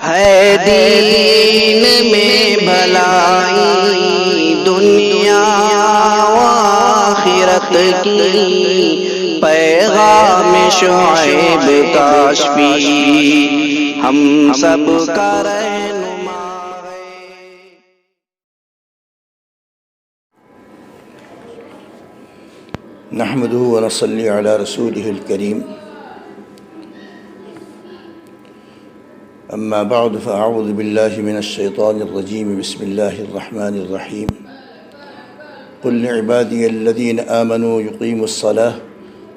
ہے دین میں بھلائی دنیا و آخرت کی، پیغام شعیب کاشفی ہم سب کا رہنما ہے۔ نحمدہ و نصلی علی رسولہ الکریم، اما بعد فاعوذ باللہ من الشیطان الرجیم، بسم اللہ الرحمن الرحیم۔ قل لعبادی الذین آمنوا یقیموا الصلاة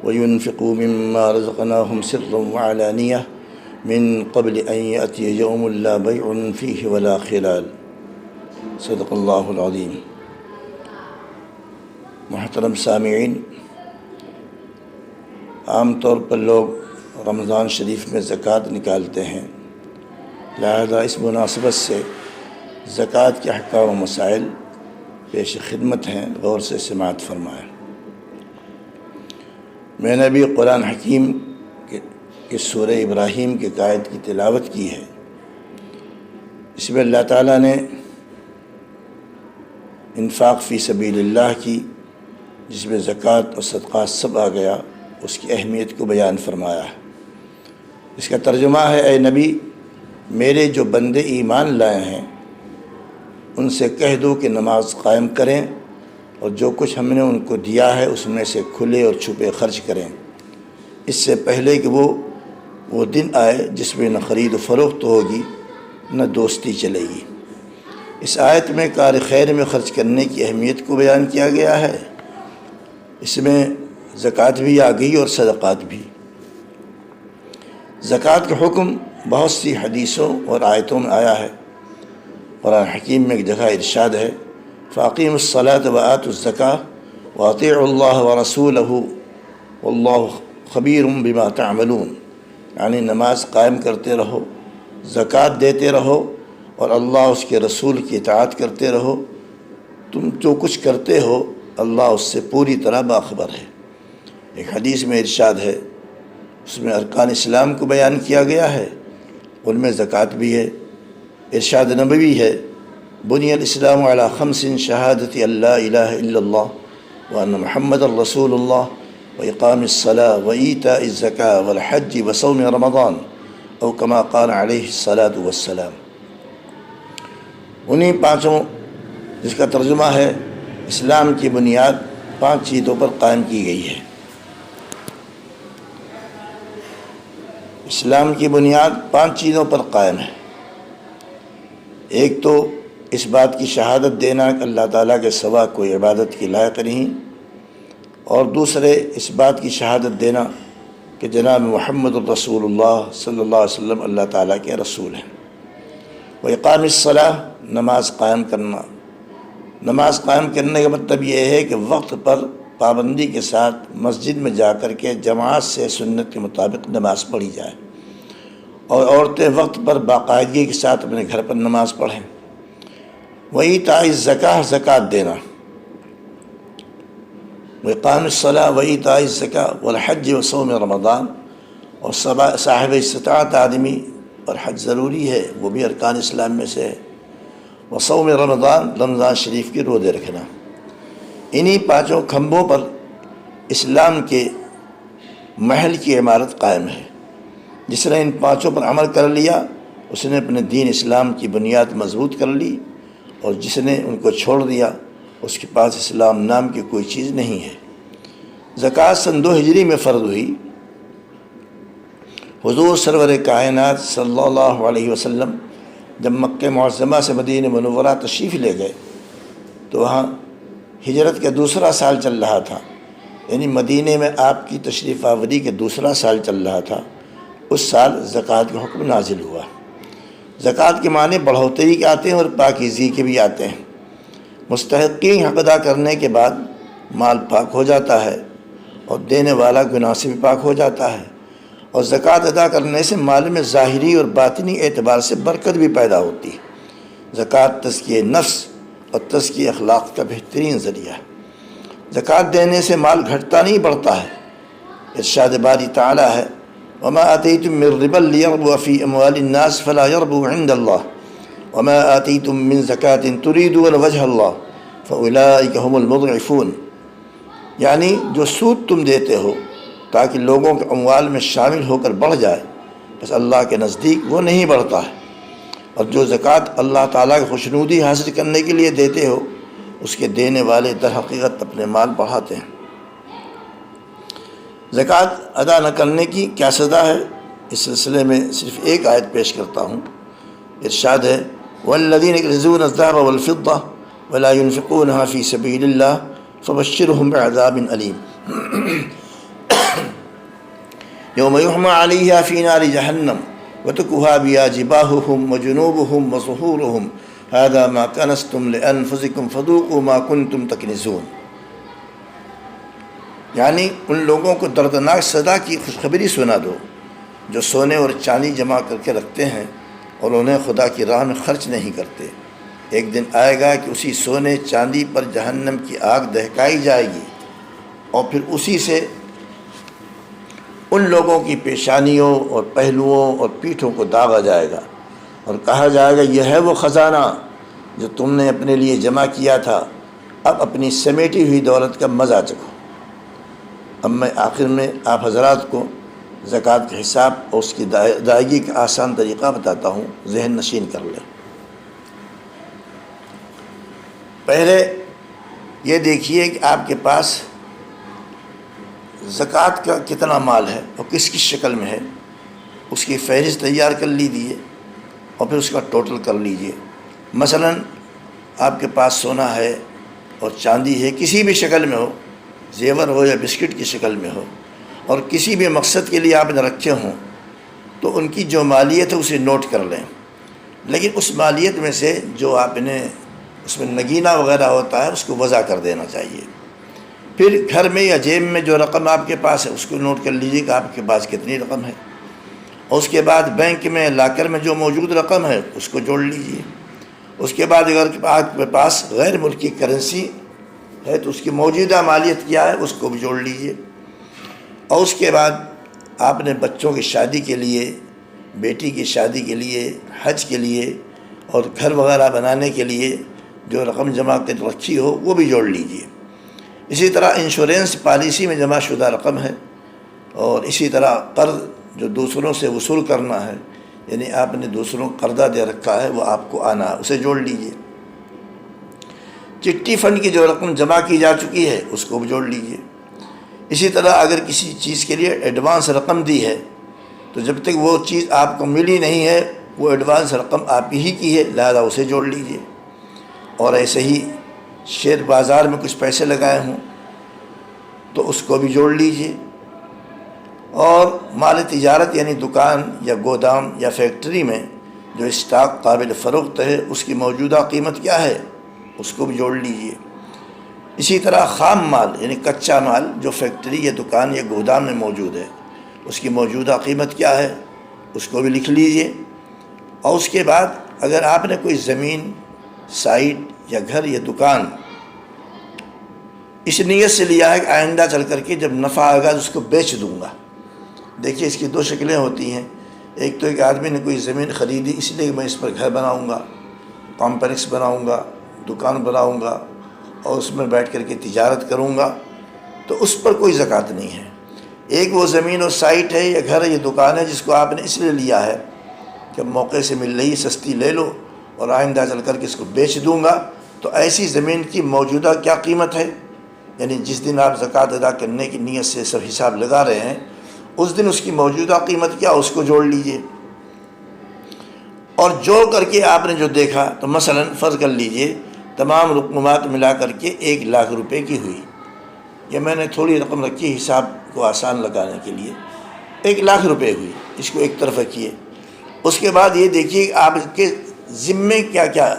وینفقوا مما رزقناہم سرا وعلانیہ من قبل ان یأتی یوم لا بیع فیہ ولا خلال۔ صدق اللہ العظیم۔ محترم سامعین، عام طور پر لوگ رمضان شریف میں زکوٰۃ نکالتے ہیں، لہذا اس مناسبت سے زکوٰۃ کے احکام و مسائل پیش خدمت ہیں، غور سے سماعت فرمائیں۔ میں نے ابھی قرآن حکیم کے سورہ ابراہیم کے آیت کی تلاوت کی ہے۔ اس میں اللہ تعالیٰ نے انفاق فی سبیل اللہ کی، جس میں زکوٰۃ اور صدقات سب آ گیا، اس کی اہمیت کو بیان فرمایا ہے۔ اس کا ترجمہ ہے، اے نبی، میرے جو بندے ایمان لائے ہیں ان سے کہہ دو کہ نماز قائم کریں، اور جو کچھ ہم نے ان کو دیا ہے اس میں سے کھلے اور چھپے خرچ کریں، اس سے پہلے کہ وہ دن آئے جس میں نہ خرید و فروخت ہوگی نہ دوستی چلے گی۔ اس آیت میں کار خیر میں خرچ کرنے کی اہمیت کو بیان کیا گیا ہے۔ اس میں زکوٰۃ بھی آ گئی اور صدقات بھی۔ زکوٰۃ کا حکم بہت سی حدیثوں اور آیتوں میں آیا ہے۔ قرآن حکیم میں ایک جگہ ارشاد ہے، فَأَقِیمُوا الصَّلَاةَ وَآتُوا الزَّکَاةَ وَأَطِیعُوا اللَّهَ وَرَسُولَهُ وَاللَّهُ خَبِیرٌ بِمَا تَعْمَلُونَ، یعنی نماز قائم کرتے رہو، زکوٰۃ دیتے رہو، اور اللہ اس کے رسول کی اطاعت کرتے رہو، تم جو کچھ کرتے ہو اللہ اس سے پوری طرح باخبر ہے۔ ایک حدیث میں ارشاد ہے، اس میں ارکان اسلام کو بیان کیا گیا ہے، ان میں زکوٰۃ بھی ہے۔ ارشاد نبوی ہے، بنی الاسلام علی خمس شہادت اللہ الہ الا اللہ وان محمد الرسول اللہ واقام الصلاۃ وایتاء الزکاۃ والحج وصوم رمضان او کما قال علیہ الصلاۃ والسلام۔ انہی پانچوں، جس کا ترجمہ ہے اسلام کی بنیاد 5 چیزوں پر قائم کی گئی ہے۔ اسلام کی بنیاد 5 چیزوں پر قائم ہے۔ ایک تو اس بات کی شہادت دینا کہ اللہ تعالیٰ کے سوا کوئی عبادت کی لائق نہیں، اور دوسرے اس بات کی شہادت دینا کہ جناب محمد الرسول اللہ صلی اللہ علیہ وسلم اللہ تعالیٰ کے رسول ہیں۔ وإقام الصلاۃ، نماز قائم کرنا۔ نماز قائم کرنے کا مطلب یہ ہے کہ وقت پر پابندی کے ساتھ مسجد میں جا کر کے جماعت سے سنت کے مطابق نماز پڑھی جائے، اور عورتیں وقت پر باقاعدگی کے ساتھ اپنے گھر پر نماز پڑھیں۔ وایتاء الزکاۃ، زکوٰۃ دینا۔ وإقام الصلاۃ وایتاء الزکاۃ والحج وصوم رمضان، اور صاحب استطاعت آدمی اور حج ضروری ہے، وہ بھی ارکان اسلام میں سے ہے۔ وصوم رمضان، رمضان شریف کے روزے رکھنا۔ انہی 5 کھمبوں پر اسلام کے محل کی عمارت قائم ہے۔ جس نے ان 5 پر عمل کر لیا اس نے اپنے دین اسلام کی بنیاد مضبوط کر لی، اور جس نے ان کو چھوڑ دیا اس کے پاس اسلام نام کی کوئی چیز نہیں ہے۔ زکوٰۃ سن 2 ہجری میں فرض ہوئی۔ حضور سرور کائنات صلی اللہ علیہ وسلم جب مکہ معظمہ سے مدینہ منورہ تشریف لے گئے تو وہاں ہجرت کا 2 سال چل رہا تھا، یعنی مدینہ میں آپ کی تشریف آوری کے 2 سال چل رہا تھا۔ اس سال زکوٰۃ کا حکم نازل ہوا۔ زکوٰۃ کے معنی بڑھوتری کے آتے ہیں اور پاکیزگی کے بھی آتے ہیں۔ مستحقین حق ادا کرنے کے بعد مال پاک ہو جاتا ہے، اور دینے والا گناہ سے بھی پاک ہو جاتا ہے، اور زکوٰۃ ادا کرنے سے مال میں ظاہری اور باطنی اعتبار سے برکت بھی پیدا ہوتی ہے۔ زکوٰۃ تزکیہ نفس اور تزکیہ اخلاق کا بہترین ذریعہ ہے۔ زکوٰۃ دینے سے مال گھٹتا نہیں، بڑھتا ہے۔ ارشاد باری تعالیٰ ہے، وما آتيتم من ربا ليربو في أموال الناس فلا يربو عند الله وما آتيتم من زكاة تريدون وجه الله فأولئك هم المضعفون، یعنی جو سود تم دیتے ہو تاکہ لوگوں کے اموال میں شامل ہو کر بڑھ جائے، بس اللہ کے نزدیک وہ نہیں بڑھتا ہے، اور جو زکوٰۃ اللہ تعالیٰ کی خوشنودی حاصل کرنے کے لیے دیتے ہو اس کے دینے والے در حقیقت اپنے مال بڑھاتے ہیں۔ زکوٰۃ ادا نہ کرنے کی کیا سزا ہے، اس سلسلے میں صرف ایک آیت پیش کرتا ہوں۔ ارشاد ہے وَالَّذِينَ يَكْنِزُونَ الذَّهَبَ وَالْفِضَّةَ وَلَا يُنْفِقُونَهَا فِي سَبِيلِ اللَّهِ فَبَشِّرْهُم بِعَذَابٍ أَلِيمٍ يَوْمَ يُحْمَى عَلَيْهَا فِي نَارِ جَهَنَّمَ وَتُكْوَىٰ بِهَا جِبَاهُهُمْ وَجُنُوبُهُمْ وَظُهُورُهُمْ هَٰذَا مَا كَنَزْتُمْ لِأَنفُسِكُمْ فَذُوقُوا مَا كُنتُمْ تَكْنِزُونَ، یعنی ان لوگوں کو دردناک سزا کی خوشخبری سنا دو جو سونے اور چاندی جمع کر کے رکھتے ہیں اور انہیں خدا کی راہ میں خرچ نہیں کرتے۔ ایک دن آئے گا کہ اسی سونے چاندی پر جہنم کی آگ دہکائی جائے گی، اور پھر اسی سے ان لوگوں کی پیشانیوں اور پہلوؤں اور پیٹھوں کو داغا جائے گا، اور کہا جائے گا یہ ہے وہ خزانہ جو تم نے اپنے لیے جمع کیا تھا، اب اپنی سمیٹی ہوئی دولت کا مزہ چکھو۔ اب میں آخر میں آپ حضرات کو زکوٰۃ کے حساب اور اس کی ادائیگی کا آسان طریقہ بتاتا ہوں، ذہن نشین کر لیں۔ پہلے یہ دیکھیے کہ آپ کے پاس زکوٰۃ کا کتنا مال ہے اور کس کس شکل میں ہے، اس کی فہرست تیار کر لیجیے اور پھر اس کا ٹوٹل کر لیجیے۔ مثلا آپ کے پاس سونا ہے اور چاندی ہے، کسی بھی شکل میں ہو، زیور ہو یا بسکٹ کی شکل میں ہو، اور کسی بھی مقصد کے لیے آپ نے رکھے ہوں، تو ان کی جو مالیت ہے اسے نوٹ کر لیں، لیکن اس مالیت میں سے جو آپ نے اس میں نگینہ وغیرہ ہوتا ہے اس کو وضع کر دینا چاہیے۔ پھر گھر میں یا جیب میں جو رقم آپ کے پاس ہے اس کو نوٹ کر لیجیے کہ آپ کے پاس کتنی رقم ہے، اور اس کے بعد بینک میں لاکر میں جو موجود رقم ہے اس کو جوڑ لیجیے۔ اس کے بعد اگر آپ کے پاس غیر ملکی کرنسی ہے تو اس کی موجودہ مالیت کیا ہے اس کو بھی جوڑ لیجیے، اور اس کے بعد آپ نے بچوں کی شادی کے لیے، بیٹی کی شادی کے لیے، حج کے لیے اور گھر وغیرہ بنانے کے لیے جو رقم جمع کر رکھی ہو وہ بھی جوڑ لیجیے۔ اسی طرح انشورنس پالیسی میں جمع شدہ رقم ہے، اور اسی طرح قرض جو دوسروں سے وصول کرنا ہے، یعنی آپ نے دوسروں کو قرضہ دے رکھا ہے وہ آپ کو آنا ہے، اسے جوڑ لیجیے۔ چٹی فنڈ کی جو رقم جمع کی جا چکی ہے اس کو بھی جوڑ لیجیے۔ اسی طرح اگر کسی چیز کے لیے ایڈوانس رقم دی ہے تو جب تک وہ چیز آپ کو ملی نہیں ہے وہ ایڈوانس رقم آپ ہی کی ہے، لہذا اسے جوڑ لیجیے۔ اور ایسے ہی شیئر بازار میں کچھ پیسے لگائے ہوں تو اس کو بھی جوڑ لیجیے۔ اور مال تجارت یعنی دکان یا گودام یا فیکٹری میں جو اسٹاک قابل فروخت ہے اس کی موجودہ قیمت کیا ہے اس کو بھی جوڑ لیجیے۔ اسی طرح خام مال یعنی کچا مال جو فیکٹری یا دکان یا گودام میں موجود ہے اس کی موجودہ قیمت کیا ہے اس کو بھی لکھ لیجیے۔ اور اس کے بعد اگر آپ نے کوئی زمین، سائٹ یا گھر یا دکان اس نیت سے لیا ہے کہ آئندہ چل کر کے جب نفع آئے گا اس کو بیچ دوں گا، دیکھیے اس کی دو شکلیں ہوتی ہیں۔ ایک تو ایک آدمی نے کوئی زمین خریدی اس لیے کہ میں اس پر گھر بناؤں گا، کمپلیکس بناؤں گا، دکان بناؤں گا اور اس میں بیٹھ کر کے تجارت کروں گا، تو اس پر کوئی زکوٰۃ نہیں ہے۔ ایک وہ زمین اور سائٹ ہے یا گھر یا دکان ہے جس کو آپ نے اس لیے لیا ہے کہ موقع سے مل رہی سستی لے لو اور آئندہ چل کر کے اس کو بیچ دوں گا، تو ایسی زمین کی موجودہ کیا قیمت ہے، یعنی جس دن آپ زکوٰۃ ادا کرنے کی نیت سے سب حساب لگا رہے ہیں اس دن اس کی موجودہ قیمت کیا اس کو جوڑ لیجئے۔ اور جوڑ کر کے آپ نے جو دیکھا تو مثلا فرض کر لیجئے تمام رقومات ملا کر کے 1,00,000 روپے کی ہوئی، یا میں نے تھوڑی رقم رکھی حساب کو آسان لگانے کے لیے، 1,00,000 روپے ہوئی، اس کو ایک طرف رکھیے۔ اس کے بعد یہ دیکھیے کہ آپ کے ذمے کیا کیا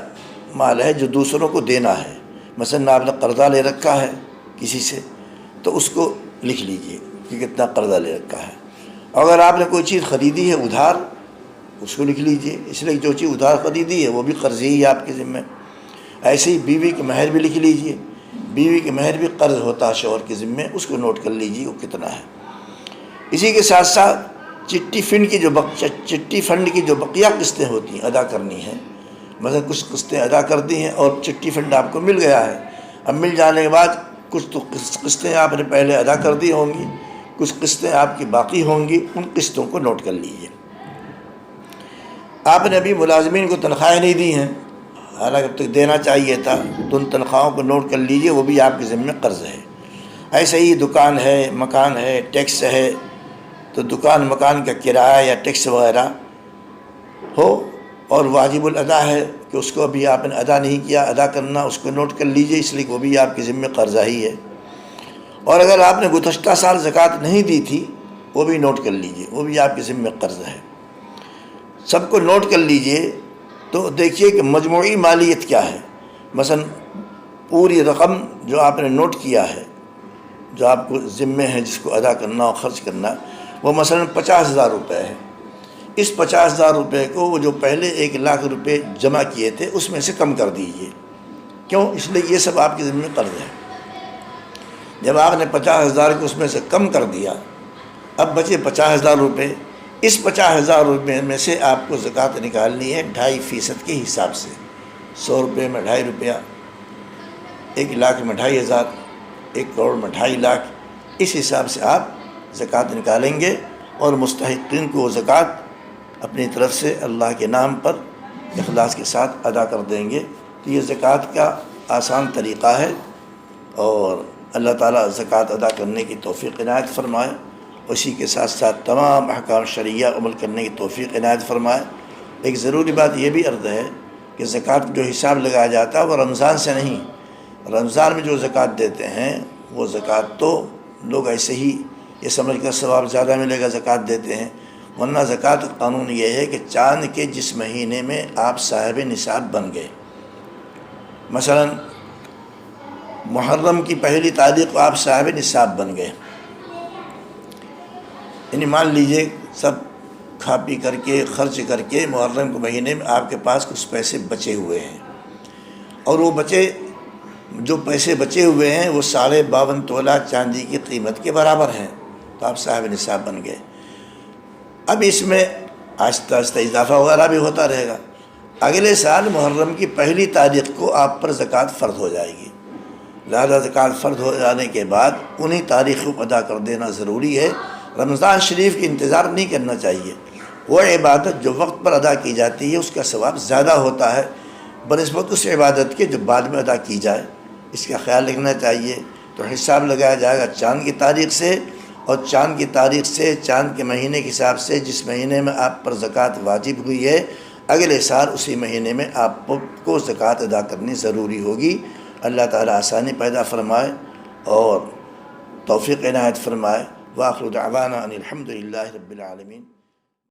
مال ہے جو دوسروں کو دینا ہے۔ مثلا آپ نے قرضہ لے رکھا ہے کسی سے تو اس کو لکھ لیجئے کہ کتنا قرضہ لے رکھا ہے، اور اگر آپ نے کوئی چیز خریدی ہے ادھار اس کو لکھ لیجئے، اس لیے جو چیز ادھار خریدی ہے وہ بھی قرض ہی ہے آپ کے ذمے۔ ایسے ہی بیوی کے مہر بھی لکھ لیجئے، بیوی کے مہر بھی قرض ہوتا ہے شوہر کے ذمے، اس کو نوٹ کر لیجئے وہ کتنا ہے۔ اسی کے ساتھ ساتھ چٹی فنڈ کی جو بقیہ قسطیں ہوتی ہیں ادا کرنی ہیں، مثلا کچھ قسطیں ادا کر دی ہیں اور چٹی فنڈ آپ کو مل گیا ہے، اب مل جانے کے بعد کچھ تو قسطیں آپ نے پہلے ادا کر دی ہوں گی، کچھ قسطیں آپ کی باقی ہوں گی، ان قسطوں کو نوٹ کر لیجئے۔ آپ نے ابھی ملازمین کو تنخواہیں نہیں دی ہیں، حالانکہ اب تک دینا چاہیے تھا، تو ان تنخواہوں کو نوٹ کر لیجئے، وہ بھی آپ کے ذمہ قرض ہے۔ ایسے ہی دکان ہے، مکان ہے، ٹیکس ہے، تو دکان مکان کا کرایہ یا ٹیکس وغیرہ ہو اور واجب الادا ہے کہ اس کو ابھی آپ نے ادا نہیں کیا، ادا کرنا، اس کو نوٹ کر لیجئے، اس لیے کہ وہ بھی آپ کے ذمہ قرضہ ہی ہے۔ اور اگر آپ نے گزشتہ سال زکوٰۃ نہیں دی تھی، وہ بھی نوٹ کر لیجئے، وہ بھی آپ کے ذمہ قرض ہے۔ سب کو نوٹ کر لیجئے تو دیکھیے کہ مجموعی مالیت کیا ہے۔ مثلا پوری رقم جو آپ نے نوٹ کیا ہے، جو آپ کو ذمہ ہے، جس کو ادا کرنا اور خرچ کرنا، وہ مثلا 50,000 روپے ہے۔ اس 50,000 روپے کو وہ جو پہلے 1,00,000 روپے جمع کیے تھے اس میں سے کم کر دیجئے۔ کیوں؟ اس لیے یہ سب آپ کے ذمہ قرض ہے۔ جب آپ نے 50,000 کو اس میں سے کم کر دیا، اب بچے 50,000 روپے، اس 50,000 روپے میں سے آپ کو زکوٰۃ نکالنی ہے 2.5% کے حساب سے۔ 100 روپے میں 2.5 روپیہ، 1,00,000 میں 2,500، 1 کروڑ میں 2.5 لاکھ، اس حساب سے آپ زکوٰۃ نکالیں گے اور مستحقین کو وہ زکوٰۃ اپنی طرف سے اللہ کے نام پر اخلاص کے ساتھ ادا کر دیں گے۔ تو یہ زکوٰۃ کا آسان طریقہ ہے، اور اللہ تعالیٰ زکوٰۃ ادا کرنے کی توفیق عنایت فرمائے، اسی کے ساتھ ساتھ تمام احکام شرعیہ عمل کرنے کی توفیق عنایت فرمائے۔ ایک ضروری بات یہ بھی عرض ہے کہ زکوٰۃ جو حساب لگایا جاتا ہے وہ رمضان سے نہیں، رمضان میں جو زکوٰۃ دیتے ہیں وہ زکوٰۃ تو لوگ ایسے ہی یہ سمجھ کر ثواب زیادہ ملے گا زکوٰۃ دیتے ہیں، ورنہ زکوٰۃ کا قانون یہ ہے کہ چاند کے جس مہینے میں آپ صاحب نصاب بن گئے، مثلا محرم کی پہلی تاریخ کو آپ صاحب نصاب بن گئے، یعنی مان لیجئے سب کھا پی کر کے خرچ کر کے محرم کے مہینے میں آپ کے پاس کچھ پیسے بچے ہوئے ہیں، اور وہ جو پیسے بچے ہوئے ہیں وہ 52.5 تولہ چاندی کی قیمت کے برابر ہیں، تو آپ صاحب نصاب بن گئے۔ اب اس میں آہستہ آہستہ اضافہ وغیرہ بھی ہوتا رہے گا۔ اگلے سال محرم کی پہلی تاریخ کو آپ پر زکوٰۃ فرض ہو جائے گی، لہذا زکوٰۃ فرض ہو جانے کے بعد انہی تاریخوں کو ادا کر دینا ضروری ہے۔ رمضان شریف کی انتظار نہیں کرنا چاہیے، وہ عبادت جو وقت پر ادا کی جاتی ہے اس کا ثواب زیادہ ہوتا ہے بنسبت اس عبادت کے جو بعد میں ادا کی جائے، اس کا خیال رکھنا چاہیے۔ تو حساب لگایا جائے گا چاند کی تاریخ سے، اور چاند کی تاریخ سے چاند کے مہینے کے حساب سے جس مہینے میں آپ پر زکوٰۃ واجب ہوئی ہے، اگلے سال اسی مہینے میں آپ کو زکوٰۃ ادا کرنی ضروری ہوگی۔ اللہ تعالیٰ آسانی پیدا فرمائے اور توفیق عنایت فرمائے۔ وآخر دعوانا ان الحمد للہ رب العالمین۔